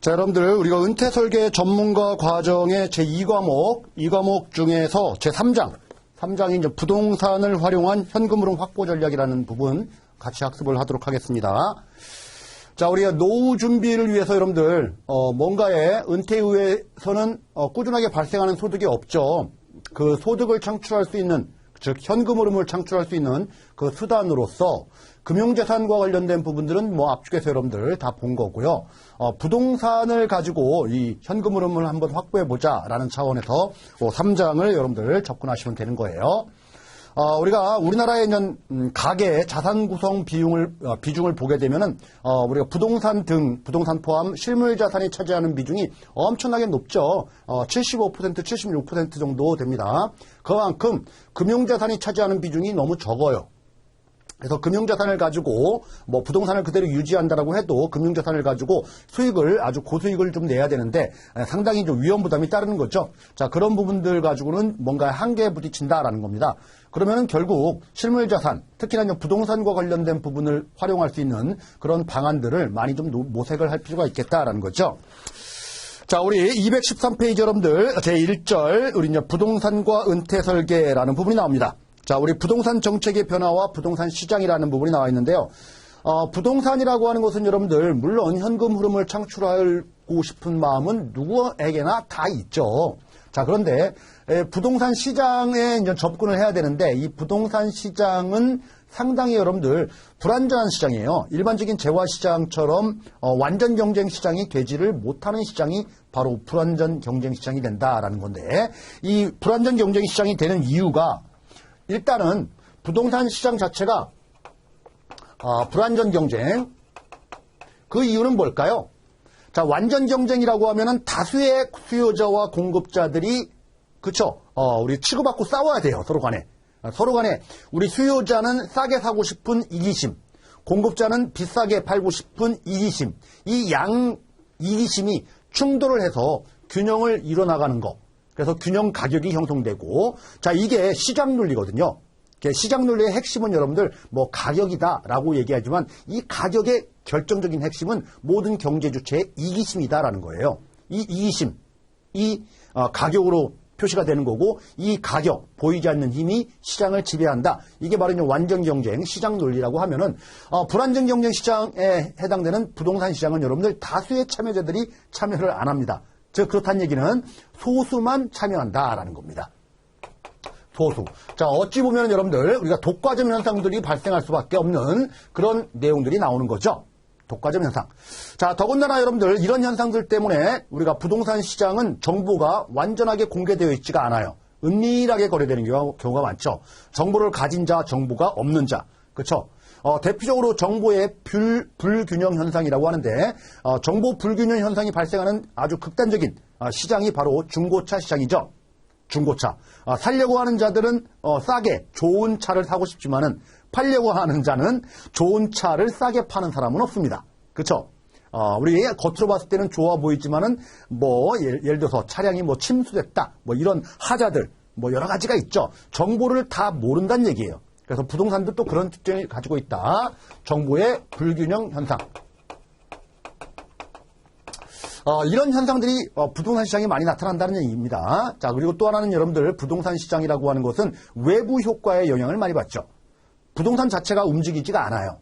자, 여러분들, 우리가 은퇴설계 전문가 과정의 제2과목, 이 과목 중에서 제3장, 3장이 이제 부동산을 활용한 현금 흐름 확보 전략이라는 부분 같이 학습을 하도록 하겠습니다. 자, 우리가 노후 준비를 위해서 여러분들, 뭔가에 은퇴 이후에서는 꾸준하게 발생하는 소득이 없죠. 그 소득을 창출할 수 있는, 즉 현금 흐름을 창출할 수 있는 그 수단으로서 금융자산과 관련된 부분들은 뭐 앞쪽에서 여러분들 다 본 거고요. 부동산을 가지고 이 현금 흐름을 한번 확보해 보자라는 차원에서 3장을 여러분들 접근하시면 되는 거예요. 우리가 우리나라의 가계 자산 구성 비중을 보게 되면은 우리가 부동산 포함 실물 자산이 차지하는 비중이 엄청나게 높죠. 75%, 76% 정도 됩니다. 그만큼 금융 자산이 차지하는 비중이 너무 적어요. 그래서 금융자산을 가지고 뭐 부동산을 그대로 유지한다라고 해도 금융자산을 가지고 수익을 아주 고수익을 좀 내야 되는데 상당히 좀 위험 부담이 따르는 거죠. 자, 그런 부분들 가지고는 뭔가 한계에 부딪힌다라는 겁니다. 그러면 결국 실물자산, 특히나 부동산과 관련된 부분을 활용할 수 있는 그런 방안들을 많이 좀 모색을 할 필요가 있겠다라는 거죠. 자, 우리 213페이지 여러분들 제1절 우리 이제 부동산과 은퇴 설계라는 부분이 나옵니다. 자, 우리 부동산 정책의 변화와 부동산 시장이라는 부분이 나와 있는데요. 부동산이라고 하는 것은 여러분들 물론 현금 흐름을 창출하고 싶은 마음은 누구에게나 다 있죠. 자, 그런데 부동산 시장에 이제 접근을 해야 되는데 이 부동산 시장은 상당히 여러분들 불안전한 시장이에요. 일반적인 재화 시장처럼 완전 경쟁 시장이 되지를 못하는 시장이 바로 불안전 경쟁 시장이 된다라는 건데 이 불안전 경쟁 시장이 되는 이유가 일단은 부동산 시장 자체가 불안전 경쟁, 그 이유는 뭘까요? 자, 완전 경쟁이라고 하면은 다수의 수요자와 공급자들이 그쵸? 우리 치고받고 싸워야 돼요. 서로 간에 우리 수요자는 싸게 사고 싶은 이기심, 공급자는 비싸게 팔고 싶은 이기심, 이 이기심이 충돌을 해서 균형을 이뤄나가는 거. 그래서 균형 가격이 형성되고, 자, 이게 시장 논리거든요. 시장 논리의 핵심은 여러분들 뭐 가격이다라고 얘기하지만 이 가격의 결정적인 핵심은 모든 경제 주체의 이기심이다라는 거예요. 이 이기심, 가격으로 표시가 되는 거고 이 가격, 보이지 않는 힘이 시장을 지배한다. 이게 바로 이제 완전 경쟁, 시장 논리라고 하면은 불안전 경쟁 시장에 해당되는 부동산 시장은 여러분들 다수의 참여자들이 참여를 안 합니다. 즉 그렇다는 얘기는 소수만 참여한다라는 겁니다. 소수. 자, 어찌 보면 여러분들 우리가 독과점 현상들이 발생할 수밖에 없는 그런 내용들이 나오는 거죠. 독과점 현상. 자, 더군다나 여러분들 이런 현상들 때문에 우리가 부동산 시장은 정보가 완전하게 공개되어 있지가 않아요. 은밀하게 거래되는 경우가 많죠. 정보를 가진 자, 정보가 없는 자. 그렇죠? 대표적으로 정보의 불균형 현상이라고 하는데 정보 불균형 현상이 발생하는 아주 극단적인 시장이 바로 중고차 시장이죠. 중고차. 살려고 하는 자들은 싸게 좋은 차를 사고 싶지만은 팔려고 하는 자는 좋은 차를 싸게 파는 사람은 없습니다. 그렇죠? 우리 겉으로 봤을 때는 좋아 보이지만은 뭐 예를 들어서 차량이 뭐 침수됐다. 뭐 이런 하자들 뭐 여러 가지가 있죠. 정보를 다 모른다는 얘기예요. 그래서 부동산도 또 그런 특징을 가지고 있다. 정보의 불균형 현상. 이런 현상들이 부동산 시장에 많이 나타난다는 얘기입니다. 자, 그리고 또 하나는 여러분들 부동산 시장이라고 하는 것은 외부 효과의 영향을 많이 받죠. 부동산 자체가 움직이지가 않아요.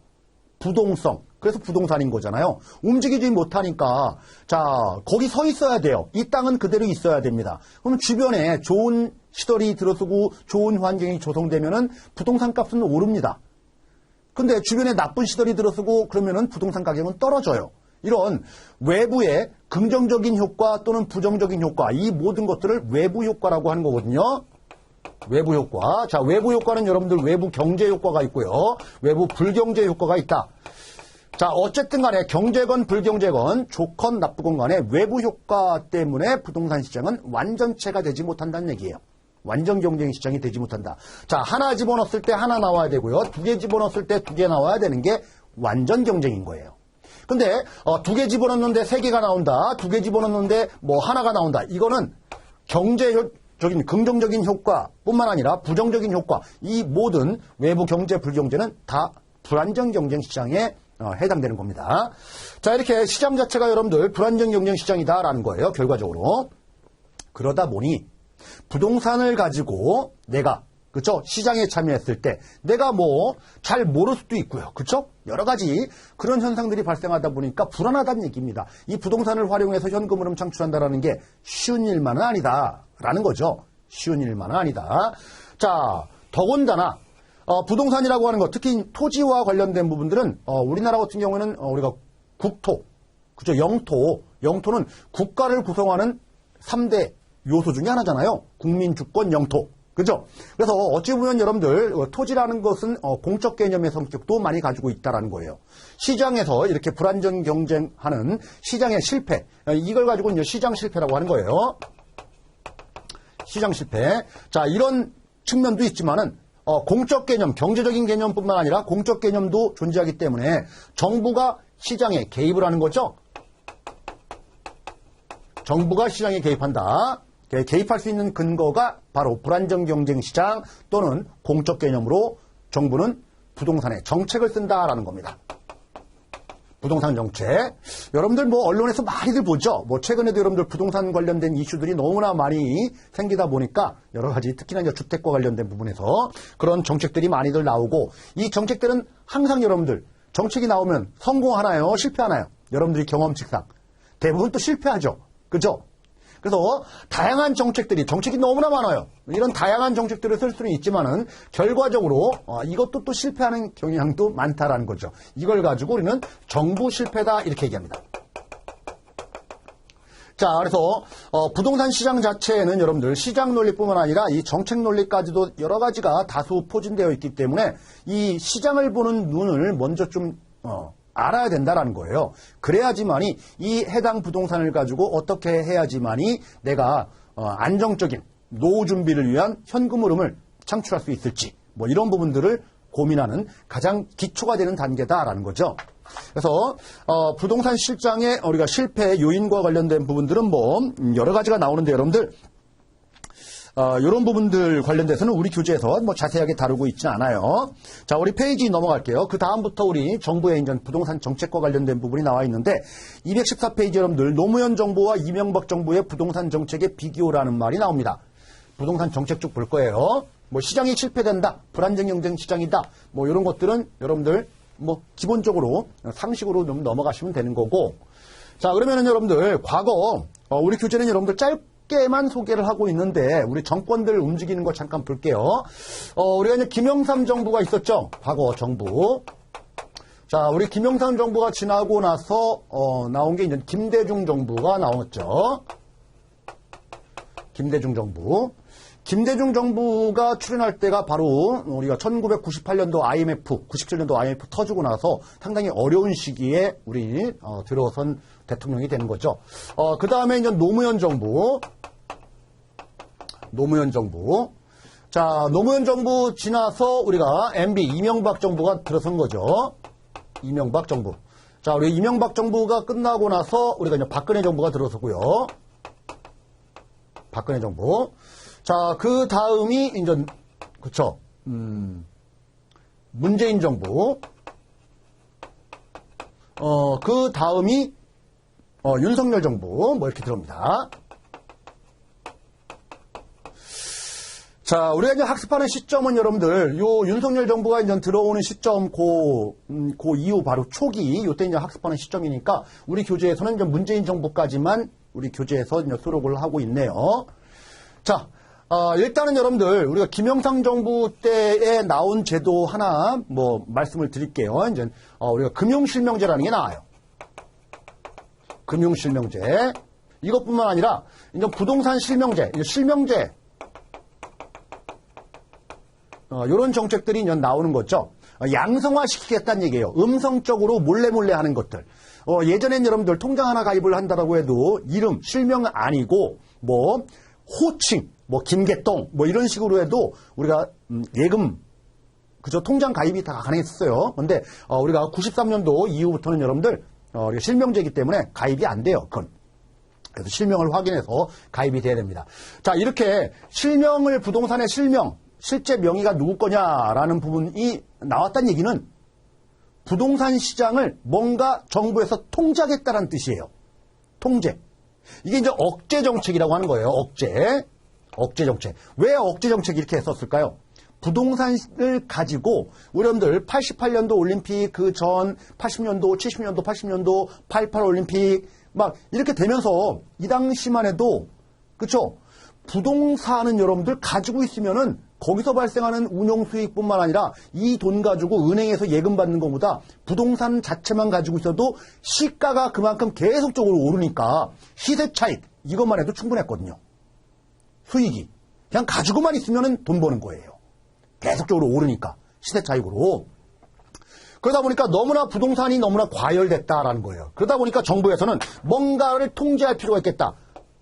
부동성. 그래서 부동산인 거잖아요. 움직이지 못하니까 자, 거기 서 있어야 돼요. 이 땅은 그대로 있어야 됩니다. 그럼 주변에 좋은 시설이 들어서고 좋은 환경이 조성되면은 부동산 값은 오릅니다. 근데 주변에 나쁜 시설이 들어서고 그러면은 부동산 가격은 떨어져요. 이런 외부의 긍정적인 효과 또는 부정적인 효과, 이 모든 것들을 외부 효과라고 하는 거거든요. 외부 효과. 자, 외부 효과는 여러분들 외부 경제 효과가 있고요. 외부 불경제 효과가 있다. 자, 어쨌든 간에 경제건 불경제건 좋건 나쁘건 간에 외부 효과 때문에 부동산 시장은 완전체가 되지 못한다는 얘기예요. 완전 경쟁 시장이 되지 못한다. 자, 하나 집어넣었을 때 하나 나와야 되고요. 두 개 집어넣었을 때 두 개 나와야 되는 게 완전 경쟁인 거예요. 근데 두 개 집어넣는데 세 개가 나온다. 두 개 집어넣는데 뭐 하나가 나온다. 이거는 경제적인 긍정적인 효과뿐만 아니라 부정적인 효과, 이 모든 외부 경제 불경제는 다 불안정 경쟁 시장에 해당되는 겁니다. 자, 이렇게 시장 자체가 여러분들 불안정 경쟁 시장이다라는 거예요. 결과적으로. 그러다 보니 부동산을 가지고 내가 그렇죠? 시장에 참여했을 때 내가 뭐 잘 모를 수도 있고요. 그렇죠? 여러 가지 그런 현상들이 발생하다 보니까 불안하다는 얘기입니다. 이 부동산을 활용해서 현금 흐름 창출한다라는 게 쉬운 일만은 아니다라는 거죠. 쉬운 일만은 아니다. 자, 더군다나 부동산이라고 하는 것, 특히 토지와 관련된 부분들은 우리나라 같은 경우에는 우리가 국토, 그죠? 영토는 국가를 구성하는 3대 요소 중에 하나잖아요. 국민, 주권, 영토. 그죠? 그래서 어찌 보면 여러분들 토지라는 것은 공적 개념의 성격도 많이 가지고 있다라는 거예요. 시장에서 이렇게 불안정 경쟁하는 시장의 실패, 이걸 가지고 이제 시장 실패라고 하는 거예요. 시장 실패. 자, 이런 측면도 있지만은 공적 개념, 경제적인 개념뿐만 아니라 공적 개념도 존재하기 때문에 정부가 시장에 개입을 하는 거죠. 정부가 시장에 개입한다. 개입할 수 있는 근거가 바로 불안정 경쟁 시장 또는 공적 개념으로 정부는 부동산에 정책을 쓴다라는 겁니다. 부동산 정책. 여러분들 뭐 언론에서 많이들 보죠. 뭐 최근에도 여러분들 부동산 관련된 이슈들이 너무나 많이 생기다 보니까 여러 가지 특히나 이제 주택과 관련된 부분에서 그런 정책들이 많이들 나오고 이 정책들은 항상 여러분들 정책이 나오면 성공하나요? 실패하나요? 여러분들이 경험칙상 대부분 또 실패하죠. 그죠? 그래서 다양한 정책이 너무나 많아요. 이런 다양한 정책들을 쓸 수는 있지만은 결과적으로 이것도 또 실패하는 경향도 많다라는 거죠. 이걸 가지고 우리는 정부 실패다 이렇게 얘기합니다. 자, 그래서 부동산 시장 자체에는 여러분들 시장 논리뿐만 아니라 이 정책 논리까지도 여러 가지가 다수 포진되어 있기 때문에 이 시장을 보는 눈을 먼저 좀 알아야 된다라는 거예요. 그래야지만이 이 해당 부동산을 가지고 어떻게 해야지만이 내가 안정적인 노후 준비를 위한 현금 흐름을 창출할 수 있을지 뭐 이런 부분들을 고민하는 가장 기초가 되는 단계다라는 거죠. 그래서 부동산 실장의 우리가 실패 요인과 관련된 부분들은 뭐 여러 가지가 나오는데 여러분들 이런 부분들 관련돼서는 우리 교재에서 뭐 자세하게 다루고 있지는 않아요. 자, 우리 페이지 넘어갈게요. 그 다음부터 우리 정부의 이제 부동산 정책과 관련된 부분이 나와 있는데 214페이지 여러분들 노무현 정부와 이명박 정부의 부동산 정책의 비교라는 말이 나옵니다. 부동산 정책 쭉 볼 거예요. 뭐 시장이 실패된다, 불안정 경쟁 시장이다, 뭐 이런 것들은 여러분들 뭐 기본적으로 상식으로 좀 넘어가시면 되는 거고. 자, 그러면은 여러분들 과거 우리 교재는 여러분들 짧게만 소개를 하고 있는데 우리 정권들 움직이는 거 잠깐 볼게요. 우리가 이제 김영삼 정부가 있었죠. 과거 정부. 자, 우리 김영삼 정부가 지나고 나서 나온 게 이제 김대중 정부가 나왔죠. 김대중 정부. 김대중 정부가 출연할 때가 바로 우리가 1998년도 IMF, 97년도 IMF 터지고 나서 상당히 어려운 시기에 우리 들어선 대통령이 되는 거죠. 그 다음에 이제 노무현 정부. 자, 노무현 정부 지나서 우리가 MB 이명박 정부가 들어선 거죠. 이명박 정부. 자, 우리 이명박 정부가 끝나고 나서 우리가 이제 박근혜 정부가 들어서고요. 박근혜 정부. 자, 그 다음이 이제 그쵸? 문재인 정부. 그 다음이 윤석열 정부 뭐 이렇게 들어옵니다. 자, 우리가 이제 학습하는 시점은 여러분들 요 윤석열 정부가 이제 들어오는 시점 그 이후 바로 초기 요때 이제 학습하는 시점이니까 우리 교재에서는 이제 문재인 정부까지만 우리 교재에서 이제 수록을 하고 있네요. 자, 일단은 여러분들 우리가 김영삼 정부 때에 나온 제도 하나 뭐 말씀을 드릴게요. 이제 우리가 금융실명제라는 게 나와요. 금융실명제. 이것뿐만 아니라 이제 부동산 실명제, 실명제. 이런 정책들이 이제 나오는 거죠. 양성화시키겠다는 얘기예요. 음성적으로 몰래 하는 것들. 예전엔 여러분들 통장 하나 가입을 한다라고 해도 이름, 실명은 아니고 뭐 호칭, 뭐 김계동 뭐 이런 식으로 해도 우리가 예금 그저 통장 가입이 다 가능했었어요. 근데 우리가 93년도 이후부터는 여러분들 우리가 실명제이기 때문에 가입이 안 돼요. 그건. 그래서 실명을 확인해서 가입이 돼야 됩니다. 자, 이렇게 실명을 부동산의 실명 실제 명의가 누구 거냐라는 부분이 나왔다는 얘기는 부동산 시장을 뭔가 정부에서 통제하겠다는 뜻이에요. 통제. 이게 이제 억제 정책이라고 하는 거예요. 억제 정책. 왜 억제 정책 이렇게 했었을까요? 부동산을 가지고 우리 여러분들 88년도 올림픽 그 전 80년도, 70년도, 80년도 88 올림픽 막 이렇게 되면서 이 당시만 해도 그쵸? 부동산은 여러분들 가지고 있으면은 거기서 발생하는 운용 수익뿐만 아니라 이 돈 가지고 은행에서 예금 받는 것보다 부동산 자체만 가지고 있어도 시가가 그만큼 계속적으로 오르니까 시세 차익 이것만 해도 충분했거든요. 수익이. 그냥 가지고만 있으면은 돈 버는 거예요. 계속적으로 오르니까 시세 차익으로. 그러다 보니까 너무나 부동산이 너무나 과열됐다라는 거예요. 그러다 보니까 정부에서는 뭔가를 통제할 필요가 있겠다.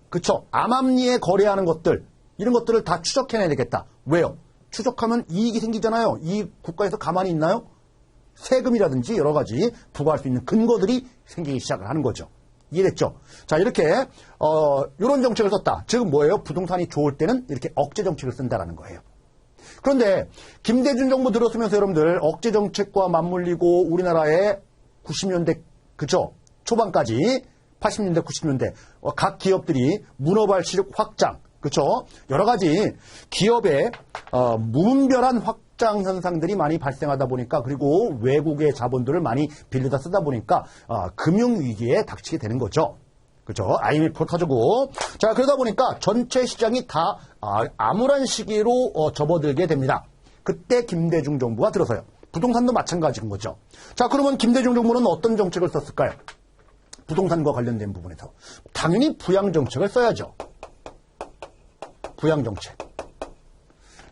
그쵸? 암암리에 거래하는 것들 이런 것들을 다 추적해내야 되겠다. 왜요? 추적하면 이익이 생기잖아요. 이 국가에서 가만히 있나요? 세금이라든지 여러 가지 부과할 수 있는 근거들이 생기기 시작을 하는 거죠. 이해됐죠? 자, 이렇게 이런 정책을 썼다. 즉 뭐예요? 부동산이 좋을 때는 이렇게 억제 정책을 쓴다라는 거예요. 그런데 김대중 정부 들었으면서 여러분들 억제 정책과 맞물리고 우리나라의 90년대 그죠? 초반까지 80년대 90년대 각 기업들이 문어발 시력 확장 그렇죠? 여러 가지 기업의 무분별한 확장 현상들이 많이 발생하다 보니까 그리고 외국의 자본들을 많이 빌려다 쓰다 보니까 금융위기에 닥치게 되는 거죠. 그죠? IMF 터지고. 자, 그러다 보니까 전체 시장이 다 암울한 시기로 접어들게 됩니다. 그때 김대중 정부가 들어서요. 부동산도 마찬가지인 거죠. 자, 그러면 김대중 정부는 어떤 정책을 썼을까요? 부동산과 관련된 부분에서. 당연히 부양정책을 써야죠. 부양정책.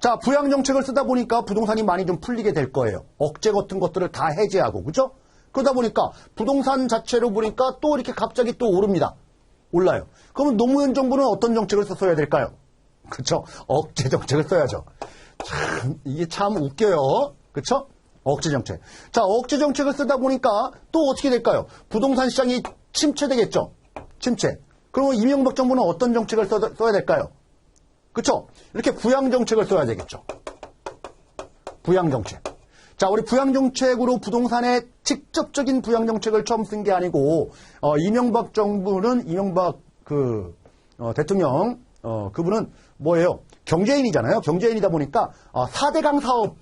자, 부양정책을 쓰다 보니까 부동산이 많이 좀 풀리게 될 거예요. 억제 같은 것들을 다 해제하고, 그죠? 그러다 보니까 부동산 자체로 보니까 또 이렇게 갑자기 또 오릅니다. 올라요. 그러면 노무현 정부는 어떤 정책을 써야 될까요? 그렇죠? 억제 정책을 써야죠. 참 이게 참 웃겨요. 그렇죠? 억제 정책. 자, 억제 정책을 쓰다 보니까 또 어떻게 될까요? 부동산 시장이 침체되겠죠. 침체. 그러면 이명박 정부는 어떤 정책을 써야 될까요? 그렇죠? 이렇게 부양 정책을 써야 되겠죠. 부양 정책. 자, 우리 부양정책으로 부동산의 직접적인 부양정책을 처음 쓴 게 아니고, 이명박 정부는, 이명박 대통령, 그분은 뭐예요? 경제인이잖아요. 경제인이다 보니까, 4대강 사업.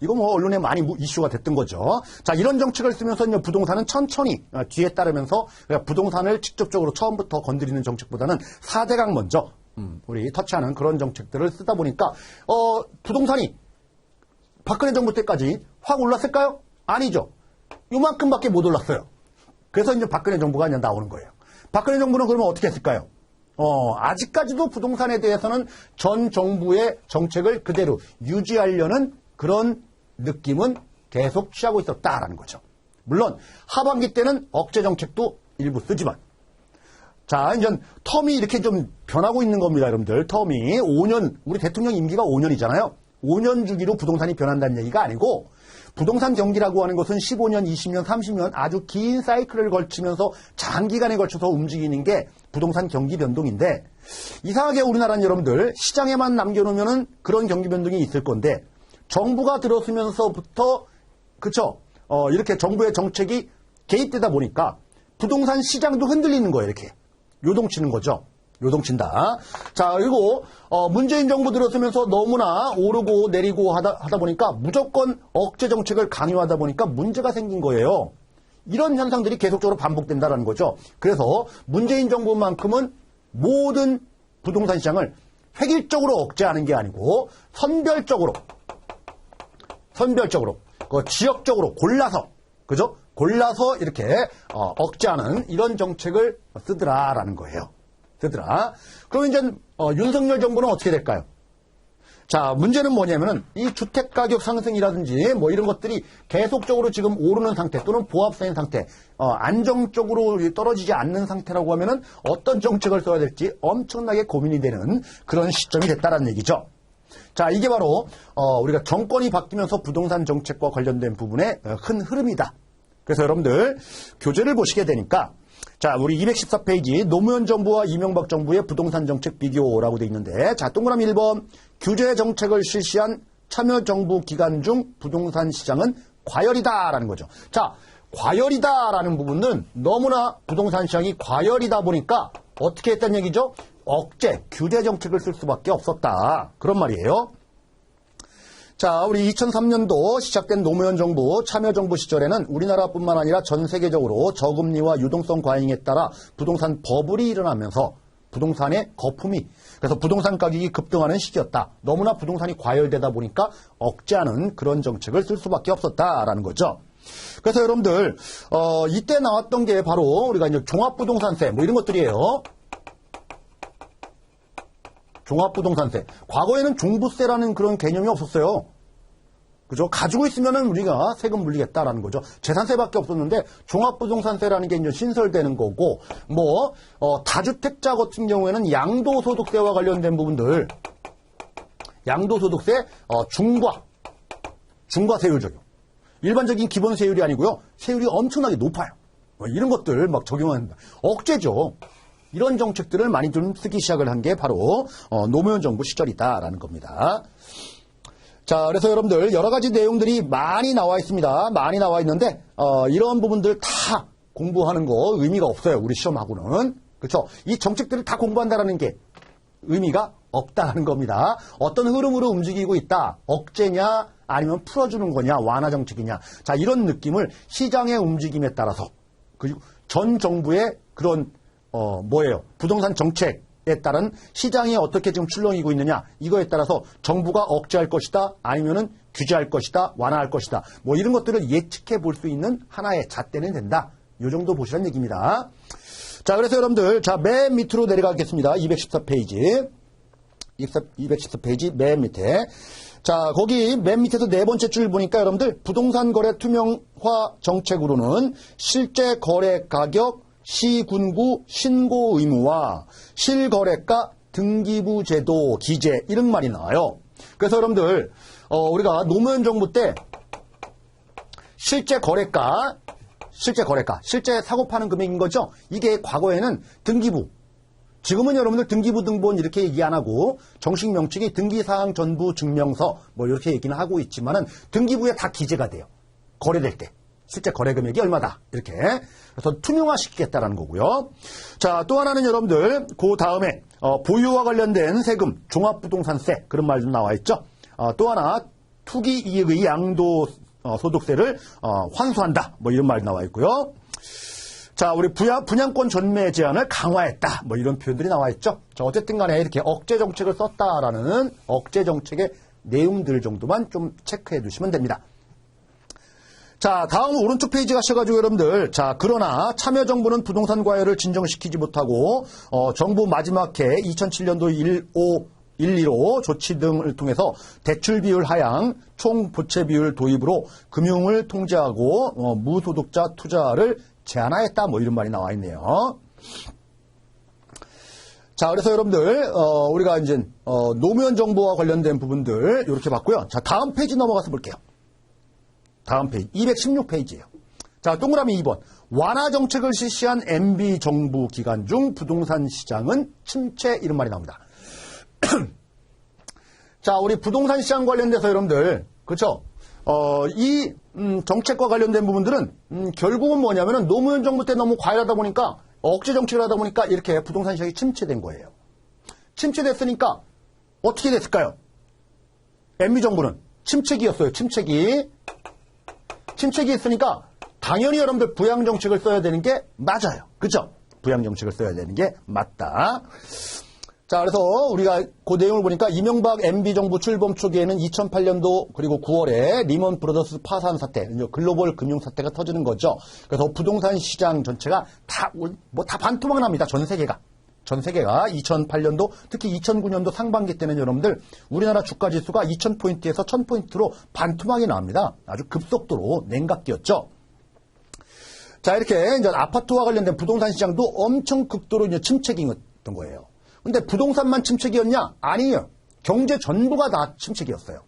이거 뭐 언론에 많이 이슈가 됐던 거죠. 자, 이런 정책을 쓰면서 이제 부동산은 천천히 뒤에 따르면서 부동산을 직접적으로 처음부터 건드리는 정책보다는 4대강 먼저, 우리 터치하는 그런 정책들을 쓰다 보니까 부동산이 박근혜 정부 때까지 확 올랐을까요? 아니죠. 요만큼밖에 못 올랐어요. 그래서 이제 박근혜 정부가 이제 나오는 거예요. 박근혜 정부는 그러면 어떻게 했을까요? 아직까지도 부동산에 대해서는 전 정부의 정책을 그대로 유지하려는 그런 느낌은 계속 취하고 있었다라는 거죠. 물론 하반기 때는 억제 정책도 일부 쓰지만 자, 이제 텀이 이렇게 좀 변하고 있는 겁니다, 여러분들. 텀이 5년, 우리 대통령 임기가 5년이잖아요. 5년 주기로 부동산이 변한다는 얘기가 아니고 부동산 경기라고 하는 것은 15년, 20년, 30년 아주 긴 사이클을 걸치면서 장기간에 걸쳐서 움직이는 게 부동산 경기 변동인데 이상하게 우리나라는 여러분들 시장에만 남겨놓으면은 그런 경기 변동이 있을 건데 정부가 들어서면서부터 그쵸? 이렇게 정부의 정책이 개입되다 보니까 부동산 시장도 흔들리는 거예요, 이렇게. 요동치는 거죠. 요동친다. 자, 그리고 문재인 정부 들어서면서 너무나 오르고 내리고 하다 보니까 무조건 억제 정책을 강요하다 보니까 문제가 생긴 거예요. 이런 현상들이 계속적으로 반복된다는 거죠. 그래서 문재인 정부만큼은 모든 부동산 시장을 획일적으로 억제하는 게 아니고 선별적으로 지역적으로 골라서 그죠? 골라서 이렇게 억제하는 이런 정책을 쓰더라라는 거예요. 쓰더라. 그럼 이제 윤석열 정부는 어떻게 될까요? 자, 문제는 뭐냐면은 이 주택 가격 상승이라든지 뭐 이런 것들이 계속적으로 지금 오르는 상태 또는 보합사인 상태, 안정적으로 떨어지지 않는 상태라고 하면은 어떤 정책을 써야 될지 엄청나게 고민이 되는 그런 시점이 됐다라는 얘기죠. 자, 이게 바로 우리가 정권이 바뀌면서 부동산 정책과 관련된 부분의 큰 흐름이다. 그래서 여러분들 교재를 보시게 되니까 자, 우리 214페이지 노무현 정부와 이명박 정부의 부동산 정책 비교라고 돼 있는데 자, 동그라미 1번 규제 정책을 실시한 참여정부 기간 중 부동산 시장은 과열이다라는 거죠. 자, 과열이다라는 부분은 너무나 부동산 시장이 과열이다 보니까 어떻게 했다는 얘기죠? 억제, 규제 정책을 쓸 수밖에 없었다. 그런 말이에요. 자, 우리 2003년도 시작된 노무현 정부, 참여정부 시절에는 우리나라뿐만 아니라 전 세계적으로 저금리와 유동성 과잉에 따라 부동산 버블이 일어나면서 부동산의 거품이, 그래서 부동산 가격이 급등하는 시기였다. 너무나 부동산이 과열되다 보니까 억제하는 그런 정책을 쓸 수밖에 없었다라는 거죠. 그래서 여러분들, 이때 나왔던 게 바로 우리가 이제 종합부동산세, 뭐 이런 것들이에요. 종합부동산세. 과거에는 종부세라는 그런 개념이 없었어요. 그죠? 가지고 있으면은 우리가 세금 물리겠다라는 거죠. 재산세밖에 없었는데 종합부동산세라는 게 이제 신설되는 거고, 다주택자 같은 경우에는 양도소득세와 관련된 부분들, 양도소득세, 중과 세율 적용. 일반적인 기본 세율이 아니고요. 세율이 엄청나게 높아요. 이런 것들 막 적용합니다. 억제죠. 이런 정책들을 많이 좀 쓰기 시작을 한 게 바로 노무현 정부 시절이다라는 겁니다. 자, 그래서 여러분들 여러 가지 내용들이 많이 나와 있습니다. 많이 나와 있는데 이런 부분들 다 공부하는 거 의미가 없어요. 우리 시험하고는. 그렇죠? 이 정책들을 다 공부한다라는 게 의미가 없다는 겁니다. 어떤 흐름으로 움직이고 있다. 억제냐 아니면 풀어주는 거냐, 완화 정책이냐. 자, 이런 느낌을 시장의 움직임에 따라서, 그리고 전 정부의 그런 부동산 정책에 따른 시장이 어떻게 지금 출렁이고 있느냐, 이거에 따라서 정부가 억제할 것이다, 아니면은 규제할 것이다, 완화할 것이다. 뭐 이런 것들을 예측해 볼 수 있는 하나의 잣대는 된다. 이 정도 보시라는 얘기입니다. 자, 그래서 여러분들, 자, 맨 밑으로 내려가겠습니다. 214페이지. 214페이지 맨 밑에. 자, 거기 맨 밑에서 네 번째 줄 보니까 여러분들, 부동산 거래 투명화 정책으로는 실제 거래 가격, 시군구 신고 의무와 실거래가 등기부 제도 기재, 이런 말이 나와요. 그래서 여러분들, 우리가 노무현 정부 때 실제 사고 파는 금액인 거죠. 이게 과거에는 등기부, 지금은 여러분들 등기부 등본 이렇게 얘기 안 하고 정식 명칭이 등기사항 전부 증명서 뭐 이렇게 얘기는 하고 있지만은 등기부에 다 기재가 돼요. 거래될 때 실제 거래 금액이 얼마다 이렇게. 그래서 투명화시키겠다라는 거고요. 자, 또 하나는 여러분들 그 다음에 보유와 관련된 세금, 종합부동산세, 그런 말 좀 나와 있죠. 또 하나 투기 이익의 양도 소득세를 환수한다, 뭐 이런 말 나와 있고요. 자, 우리 분양권 전매 제한을 강화했다, 뭐 이런 표현들이 나와 있죠. 자, 어쨌든 간에 이렇게 억제 정책을 썼다라는 억제 정책의 내용들 정도만 좀 체크해 두시면 됩니다. 자, 다음 오른쪽 페이지 가셔가지고 여러분들, 자, 그러나 참여정부는 부동산 과열을 진정시키지 못하고 정부 마지막 해 2007년도 1.15 조치 등을 통해서 대출 비율 하향, 총 부채 비율 도입으로 금융을 통제하고 무소득자 투자를 제한하였다, 뭐 이런 말이 나와 있네요. 자, 그래서 여러분들 우리가 이제 노무현 정부와 관련된 부분들 이렇게 봤고요. 자, 다음 페이지 넘어가서 볼게요. 다음 페이지 216페이지예요. 자, 동그라미 2번. 완화 정책을 실시한 MB 정부 기간 중 부동산 시장은 침체, 이런 말이 나옵니다. 자, 우리 부동산 시장 관련돼서 여러분들, 그렇죠? 이 정책과 관련된 부분들은 결국은 뭐냐면은 노무현 정부 때 너무 과열하다 보니까, 억제 정책을 하다 보니까 이렇게 부동산 시장이 침체된 거예요. 침체됐으니까 어떻게 됐을까요? MB 정부는 침체기였어요. 침체기 있으니까 당연히 여러분들 부양 정책을 써야 되는 게 맞아요. 그렇죠? 부양 정책을 써야 되는 게 맞다. 자, 그래서 우리가 그 내용을 보니까 이명박 MB 정부 출범 초기에는 2008년도 그리고 9월에 리먼 브러더스 파산 사태, 글로벌 금융 사태가 터지는 거죠. 그래서 부동산 시장 전체가 다 반토막 납니다. 전 세계가 2008년도, 특히 2009년도 상반기 때는 여러분들 우리나라 주가 지수가 2000포인트에서 1000포인트로 반토막이 나옵니다. 아주 급속도로 냉각기였죠. 자, 이렇게 이제 아파트와 관련된 부동산 시장도 엄청 극도로 이제 침체기였던 거예요. 근데 부동산만 침체기였냐? 아니에요. 경제 전부가 다 침체기였어요.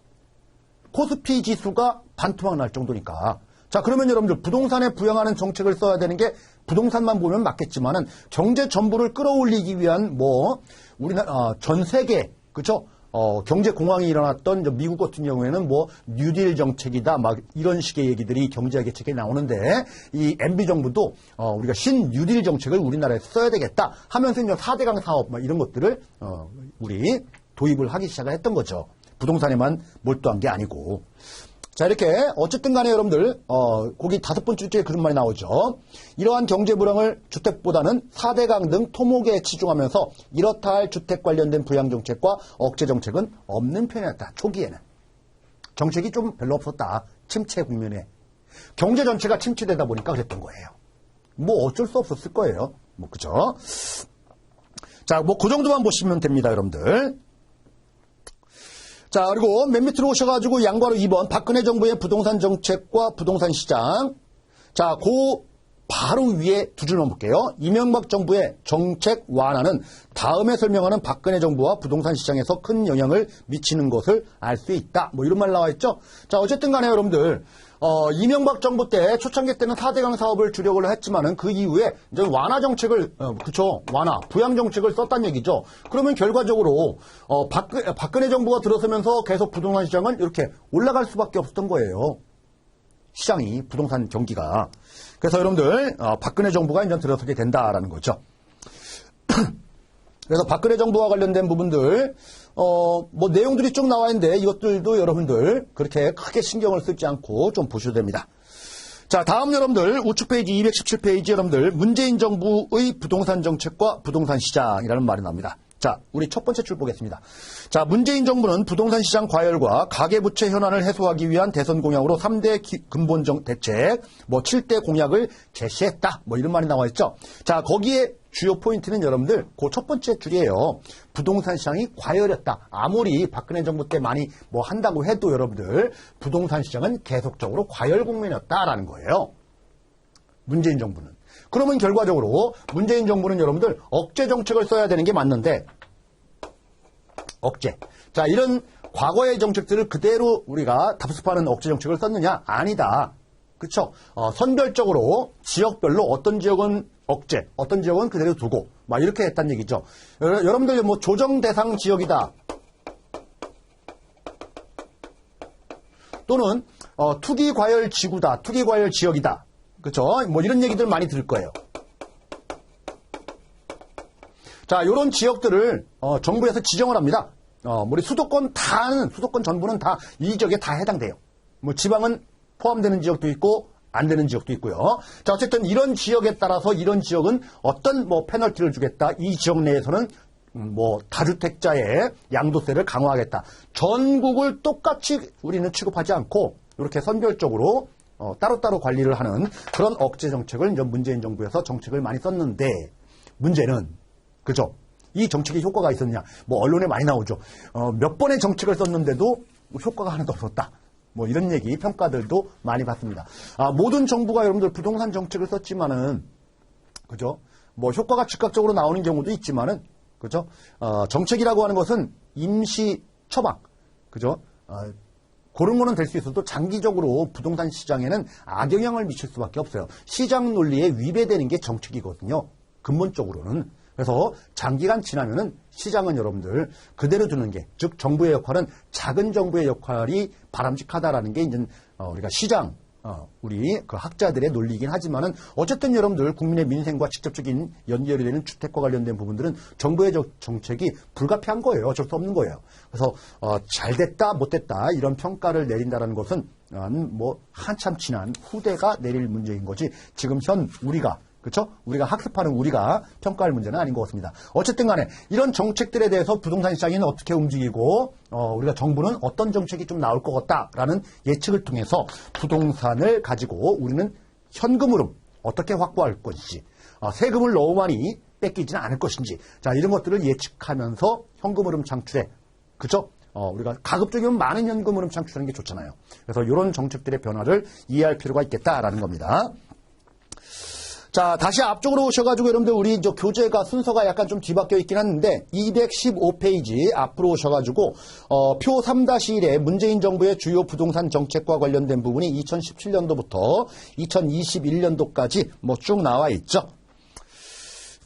코스피 지수가 반토막 날 정도니까. 자, 그러면 여러분들 부동산에 부양하는 정책을 써야 되는 게 부동산만 보면 맞겠지만은 경제 전부를 끌어올리기 위한 우리나라 전 세계, 그렇죠? 경제 공황이 일어났던 미국 같은 경우에는 뭐 뉴딜 정책이다 막 이런 식의 얘기들이 경제 계책에 나오는데 이 MB 정부도 우리가 신 뉴딜 정책을 우리나라에서 써야 되겠다 하면서 이제 4대강 사업 막 이런 것들을 우리 도입을 하기 시작을 했던 거죠. 부동산에만 몰두한 게 아니고. 자, 이렇게 어쨌든 간에 여러분들 거기 5번째 줄에 그런 말이 나오죠. 이러한 경제 불황을 주택보다는 4대강 등 토목에 치중하면서 이렇다 할 주택 관련된 부양 정책과 억제 정책은 없는 편이었다. 초기에는. 정책이 좀 별로 없었다. 침체 국면에. 경제 전체가 침체되다 보니까 그랬던 거예요. 뭐 어쩔 수 없었을 거예요. 뭐 그죠? 자, 뭐 그 정도만 보시면 됩니다, 여러분들. 자, 그리고 맨 밑으로 오셔가지고 양괄호 2번 박근혜 정부의 부동산 정책과 부동산 시장. 자, 바로 위에 두 줄만 볼게요. 이명박 정부의 정책 완화는 다음에 설명하는 박근혜 정부와 부동산 시장에서 큰 영향을 미치는 것을 알 수 있다. 뭐 이런 말 나와 있죠. 자, 어쨌든 간에 여러분들 이명박 정부 때 초창기 때는 4대강 사업을 주력을 했지만은 그 이후에 이제 완화 정책을 그쵸, 완화 부양 정책을 썼단 얘기죠. 그러면 결과적으로 박근혜 정부가 들어서면서 계속 부동산 시장은 이렇게 올라갈 수밖에 없었던 거예요. 시장이 부동산 경기가. 그래서 여러분들 박근혜 정부가 이제 들어서게 된다라는 거죠. 그래서 박근혜 정부와 관련된 부분들 뭐 내용들이 쭉 나와 있는데 이것들도 여러분들 그렇게 크게 신경을 쓰지 않고 좀 보셔도 됩니다. 자, 다음 여러분들 우측 페이지 217페이지 여러분들 문재인 정부의 부동산 정책과 부동산 시장이라는 말이 나옵니다. 자, 우리 첫 번째 줄 보겠습니다. 자, 문재인 정부는 부동산 시장 과열과 가계부채 현안을 해소하기 위한 대선 공약으로 3대 근본 대책, 뭐 7대 공약을 제시했다. 뭐 이런 말이 나와 있죠. 자, 거기에 주요 포인트는 여러분들 그 첫 번째 줄이에요. 부동산 시장이 과열했다. 아무리 박근혜 정부 때 많이 뭐 한다고 해도 여러분들 부동산 시장은 계속적으로 과열 국면이었다라는 거예요. 문재인 정부는. 그러면 결과적으로 문재인 정부는 여러분들 억제 정책을 써야 되는 게 맞는데 억제. 자, 이런 과거의 정책들을 그대로 우리가 답습하는 억제 정책을 썼느냐? 아니다. 그렇죠? 선별적으로 지역별로 어떤 지역은 억제, 어떤 지역은 그대로 두고 막 이렇게 했다는 얘기죠. 여러분들 뭐 조정 대상 지역이다. 또는 투기 과열 지구다. 투기 과열 지역이다. 그렇죠? 뭐 이런 얘기들 많이 들을 거예요. 자, 요런 지역들을 정부에서 지정을 합니다. 우리 수도권 전부는 다 이 지역에 다 해당돼요. 뭐 지방은 포함되는 지역도 있고 안 되는 지역도 있고요. 자, 어쨌든 이런 지역에 따라서 이런 지역은 어떤 뭐 페널티를 주겠다. 이 지역 내에서는 뭐 다주택자의 양도세를 강화하겠다. 전국을 똑같이 우리는 취급하지 않고 이렇게 선별적으로 따로따로 관리를 하는 그런 억제 정책을 이제 문재인 정부에서 정책을 많이 썼는데 문제는 그죠? 이 정책이 효과가 있었냐? 뭐 언론에 많이 나오죠. 몇 번의 정책을 썼는데도 효과가 하나도 없었다. 뭐 이런 얘기 평가들도 많이 받습니다. 모든 정부가 여러분들 부동산 정책을 썼지만은 그죠? 뭐 효과가 즉각적으로 나오는 경우도 있지만은 그죠? 정책이라고 하는 것은 임시 처방 그죠? 그런 거는 될 수 있어도 장기적으로 부동산 시장에는 악영향을 미칠 수밖에 없어요. 시장 논리에 위배되는 게 정책이거든요. 근본적으로는. 그래서 장기간 지나면은 시장은 여러분들 그대로 두는 게, 즉 정부의 역할은 작은 정부의 역할이 바람직하다라는 게 이제 우리가 시장 우리 그 학자들의 논리이긴 하지만은 어쨌든 여러분들 국민의 민생과 직접적인 연결이 되는 주택과 관련된 부분들은 정부의 정책이 불가피한 거예요. 어쩔 수 없는 거예요. 그래서 잘 됐다 못됐다 이런 평가를 내린다라는 것은 뭐 한참 지난 후대가 내릴 문제인 거지 지금 현 우리가 그렇죠? 우리가 학습하는 우리가 평가할 문제는 아닌 것 같습니다. 어쨌든 간에 이런 정책들에 대해서 부동산 시장이 어떻게 움직이고 우리가 정부는 어떤 정책이 좀 나올 것 같다라는 예측을 통해서 부동산을 가지고 우리는 현금 흐름 어떻게 확보할 것인지 세금을 너무 많이 뺏기지는 않을 것인지 자 이런 것들을 예측하면서 현금 흐름 창출에 그렇죠? 우리가 가급적이면 많은 현금 흐름 창출하는 게 좋잖아요. 그래서 이런 정책들의 변화를 이해할 필요가 있겠다라는 겁니다. 자, 다시 앞쪽으로 오셔가지고 여러분들 우리 저 교재가 순서가 약간 좀 뒤바뀌어 있긴 한데 215페이지 앞으로 오셔가지고 표 3-1에 문재인 정부의 주요 부동산 정책과 관련된 부분이 2017년도부터 2021년도까지 뭐 쭉 나와 있죠.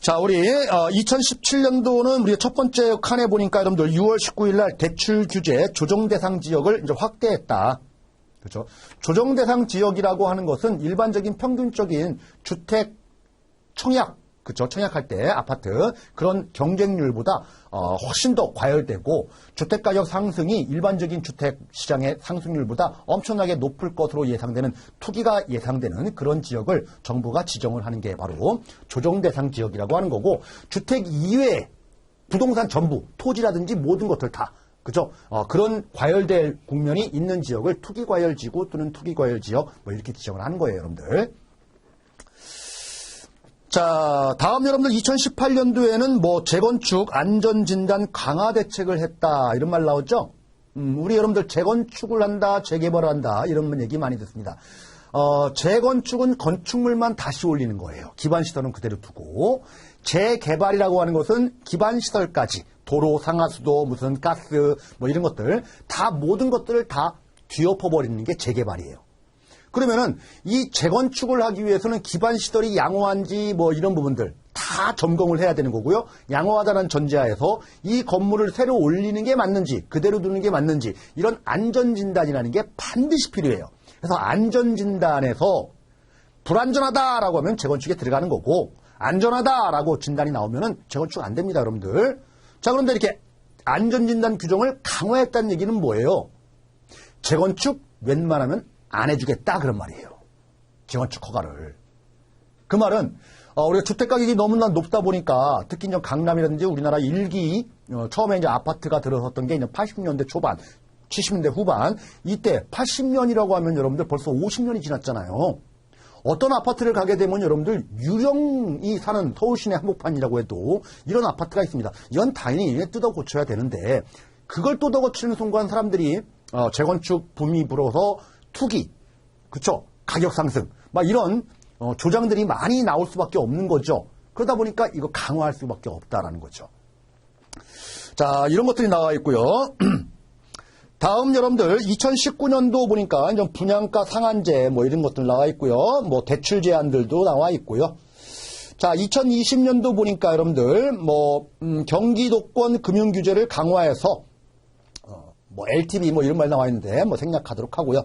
자, 우리 2017년도는 우리가 첫 번째 칸에 보니까 여러분들 6월 19일 날 대출 규제 조정 대상 지역을 이제 확대했다. 그렇죠? 조정 대상 지역이라고 하는 것은 일반적인 평균적인 주택 청약, 그렇죠? 청약할 때 아파트 그런 경쟁률보다 훨씬 더 과열되고 주택가격 상승이 일반적인 주택 시장의 상승률보다 엄청나게 높을 것으로 예상되는 투기가 예상되는 그런 지역을 정부가 지정을 하는 게 바로 조정 대상 지역이라고 하는 거고 주택 이외에 부동산 전부 토지라든지 모든 것들 다 그죠? 그런 과열될 국면이 있는 지역을 투기과열지구 또는 투기과열지역 뭐 이렇게 지정을 하는 거예요, 여러분들. 자, 다음 여러분들 2018년도에는 뭐 재건축 안전진단 강화 대책을 했다 이런 말 나오죠? 우리 여러분들 재건축을 한다, 재개발을 한다 이런 얘기 많이 듣습니다. 재건축은 건축물만 다시 올리는 거예요. 기반시설은 그대로 두고 재개발이라고 하는 것은 기반시설까지 도로, 상하수도, 무슨 가스 뭐 이런 것들 다 모든 것들을 다 뒤엎어버리는 게 재개발이에요. 그러면은 이 재건축을 하기 위해서는 기반시설이 양호한지 뭐 이런 부분들 다 점검을 해야 되는 거고요. 양호하다는 전제하에서 이 건물을 새로 올리는 게 맞는지 그대로 두는 게 맞는지 이런 안전진단이라는 게 반드시 필요해요. 그래서 안전진단에서 불안전하다라고 하면 재건축에 들어가는 거고 안전하다라고 진단이 나오면은 재건축 안 됩니다, 여러분들. 자, 그런데 이렇게 안전진단 규정을 강화했다는 얘기는 뭐예요? 재건축 웬만하면 안 해주겠다 그런 말이에요. 재건축 허가를. 그 말은 우리가 주택가격이 너무나 높다 보니까 특히 이제 강남이라든지 우리나라 일기 처음에 이제 아파트가 들어섰던 게 이제 80년대 초반, 70년대 후반 이때 80년이라고 하면 여러분들 벌써 50년이 지났잖아요. 어떤 아파트를 가게 되면 여러분들 유령이 사는 서울시내 한복판이라고 해도 이런 아파트가 있습니다. 이건 당연히 뜯어 고쳐야 되는데 그걸 뜯어 고치는 순간 사람들이 재건축 붐이 불어서 투기, 그쵸? 가격 상승, 막 이런 조장들이 많이 나올 수밖에 없는 거죠. 그러다 보니까 이거 강화할 수밖에 없다라는 거죠. 자, 이런 것들이 나와 있고요. 다음 여러분들 2019년도 보니까 이제 분양가 상한제 뭐 이런 것들 나와 있고요. 뭐 대출 제한들도 나와 있고요. 자, 2020년도 보니까 여러분들 뭐 경기도권 금융 규제를 강화해서 뭐 LTV 뭐 이런 말 나와 있는데 뭐 생략하도록 하고요.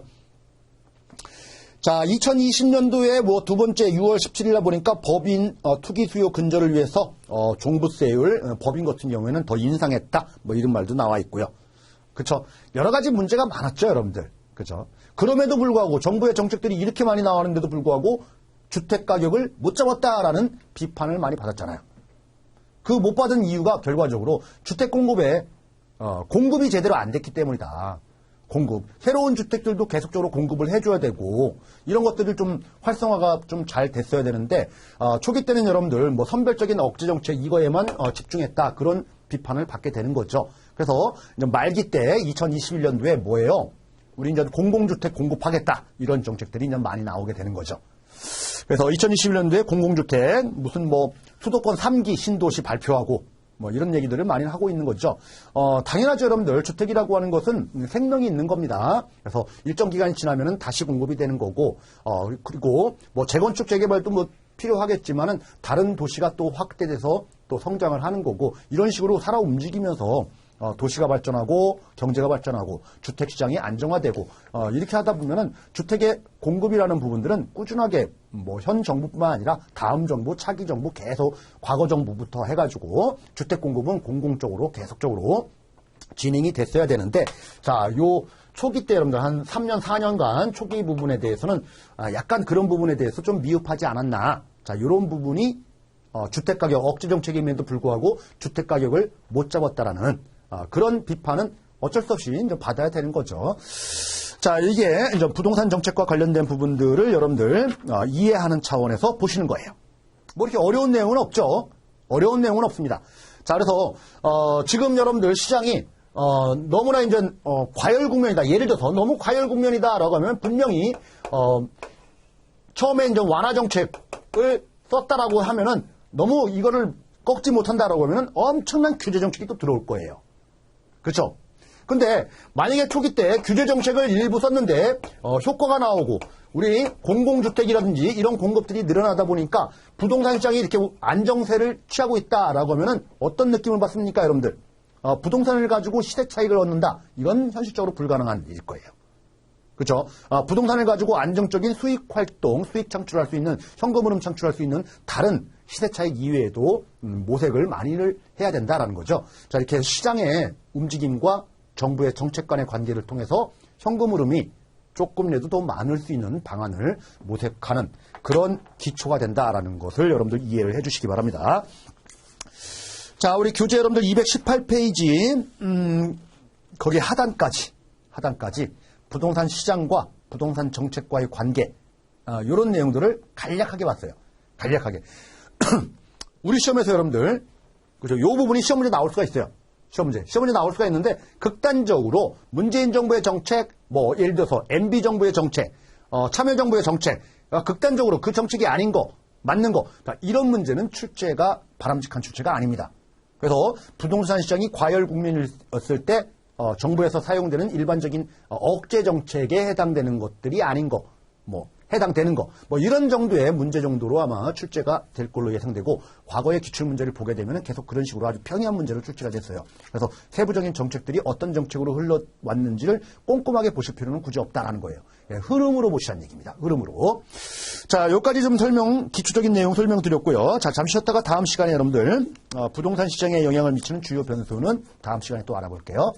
자, 2020년도에 뭐 두 번째 6월 17일날 보니까 법인 투기 수요 근절을 위해서 종부세율 법인 같은 경우에는 더 인상했다. 뭐 이런 말도 나와 있고요. 그렇죠? 여러 가지 문제가 많았죠, 여러분들. 그렇죠? 그럼에도 불구하고 정부의 정책들이 이렇게 많이 나오는데도 불구하고 주택 가격을 못 잡았다라는 비판을 많이 받았잖아요. 그 못 받은 이유가 결과적으로 주택 공급에 공급이 제대로 안 됐기 때문이다. 공급. 새로운 주택들도 계속적으로 공급을 해줘야 되고 이런 것들이 좀 활성화가 좀 잘 됐어야 되는데 초기 때는 여러분들 뭐 선별적인 억제 정책 이거에만 집중했다. 그런 비판을 받게 되는 거죠. 그래서 이제 말기 때 2021년도에 뭐예요? 우리 이제 공공주택 공급하겠다. 이런 정책들이 이제 많이 나오게 되는 거죠. 그래서 2021년도에 공공주택 무슨 뭐 수도권 3기 신도시 발표하고 뭐 이런 얘기들을 많이 하고 있는 거죠. 당연하죠, 여러분들. 주택이라고 하는 것은 생명이 있는 겁니다. 그래서 일정 기간이 지나면은 다시 공급이 되는 거고, 그리고 뭐 재건축 재개발도 뭐 필요하겠지만은 다른 도시가 또 확대돼서 또 성장을 하는 거고, 이런 식으로 살아 움직이면서 도시가 발전하고 경제가 발전하고 주택시장이 안정화되고 이렇게 하다 보면은 주택의 공급이라는 부분들은 꾸준하게 뭐 현 정부뿐만 아니라 다음 정부, 차기 정부 계속 과거 정부부터 해가지고 주택 공급은 공공적으로 계속적으로 진행이 됐어야 되는데 자, 요 초기 때 여러분들 한 3년, 4년간 초기 부분에 대해서는 약간 그런 부분에 대해서 좀 미흡하지 않았나. 자, 이런 부분이 주택가격 억제 정책임에도 불구하고 주택가격을 못 잡았다라는 그런 비판은 어쩔 수 없이 이제 받아야 되는 거죠. 자, 이게 이제 부동산 정책과 관련된 부분들을 여러분들 이해하는 차원에서 보시는 거예요. 뭐 이렇게 어려운 내용은 없죠. 어려운 내용은 없습니다. 자, 그래서 지금 여러분들 시장이 너무나 이제 과열 국면이다. 예를 들어서 너무 과열 국면이다라고 하면 분명히 처음에 이제 완화 정책을 썼다라고 하면은 너무 이거를 꺾지 못한다라고 하면은 엄청난 규제 정책이 또 들어올 거예요. 그렇죠? 근데 만약에 초기 때 규제 정책을 일부 썼는데 효과가 나오고 우리 공공주택이라든지 이런 공급들이 늘어나다 보니까 부동산 시장이 이렇게 안정세를 취하고 있다라고 하면은 어떤 느낌을 받습니까, 여러분들? 부동산을 가지고 시세 차익을 얻는다. 이건 현실적으로 불가능한 일일 거예요. 그렇죠? 부동산을 가지고 안정적인 수익 활동, 수익 창출할 수 있는, 현금 흐름 창출할 수 있는 다른 시세 차익 이외에도 모색을 많이를 해야 된다라는 거죠. 자, 이렇게 시장의 움직임과 정부의 정책 간의 관계를 통해서 현금 흐름이 조금이라도 더 많을 수 있는 방안을 모색하는 그런 기초가 된다라는 것을 여러분들 이해를 해 주시기 바랍니다. 자, 우리 교재 여러분들 218페이지, 거기 하단까지 부동산 시장과 부동산 정책과의 관계, 이런 내용들을 간략하게 봤어요. 간략하게. 우리 시험에서 여러분들, 그죠? 요 부분이 시험 문제 나올 수가 있어요. 시험 문제 나올 수가 있는데, 극단적으로 문재인 정부의 정책, 예를 들어서 MB 정부의 정책, 참여정부의 정책, 극단적으로 그 정책이 아닌 거, 맞는 거, 이런 문제는 출제가 바람직한 출제가 아닙니다. 그래서 부동산 시장이 과열 국면이었을 때 정부에서 사용되는 일반적인 억제 정책에 해당되는 것들이 아닌 거, 해당되는 거, 이런 정도의 문제 정도로 아마 출제가 될 걸로 예상되고, 과거의 기출문제를 보게 되면 계속 그런 식으로 아주 평이한 문제로 출제가 됐어요. 그래서 세부적인 정책들이 어떤 정책으로 흘러왔는지를 꼼꼼하게 보실 필요는 굳이 없다라는 거예요. 예, 흐름으로 보시라는 얘기입니다. 흐름으로. 자, 여기까지 좀 기초적인 내용 설명드렸고요. 자, 잠시 쉬었다가 다음 시간에 여러분들, 부동산 시장에 영향을 미치는 주요 변수는 다음 시간에 또 알아볼게요.